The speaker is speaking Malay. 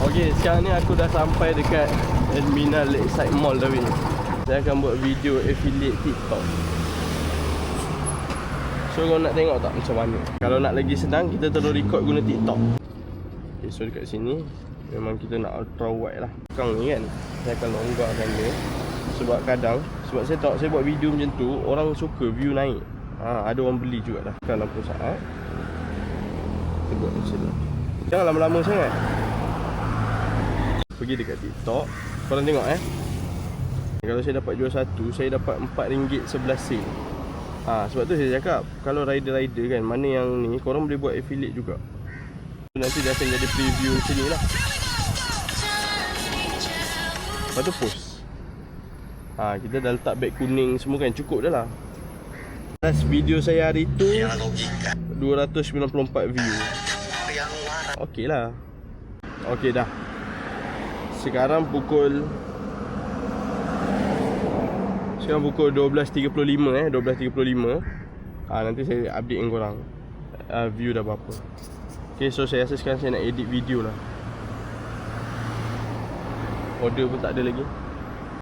Okey, sekarang ni aku dah sampai dekat Terminal Lakeside Mall dah weh. Saya akan buat video affiliate TikTok. So kau nak tengok tak macam mana? Kalau nak lagi senang, kita terus record guna TikTok. Okay, so dekat sini memang kita nak ultra wide lah. Belakang ni kan, saya akan longgarkan dia. Sebab kadang, sebab saya tahu saya buat video macam tu, orang suka view naik. Ada orang beli juga dah. Kan 60 saat. Kita buat macam ni. Jangan lama-lama sangat. Pergi dekat TikTok. Korang tengok kalau saya dapat jual satu, saya dapat RM4 11 sen. Sebab tu saya cakap, kalau rider-rider kan, mana yang ni, korang boleh buat affiliate juga. Nanti dia akan jadi preview macam ni lah. Lepas tu post. Kita dah letak beg kuning semua kan, cukup dah lah. Last video saya hari tu 294 view. Okey lah. Okey dah. Sekarang pukul 12.35 12.35. Nanti saya update dengan korang view dah berapa. Okay, so saya rasa sekarang saya nak edit video lah. Order pun tak ada lagi.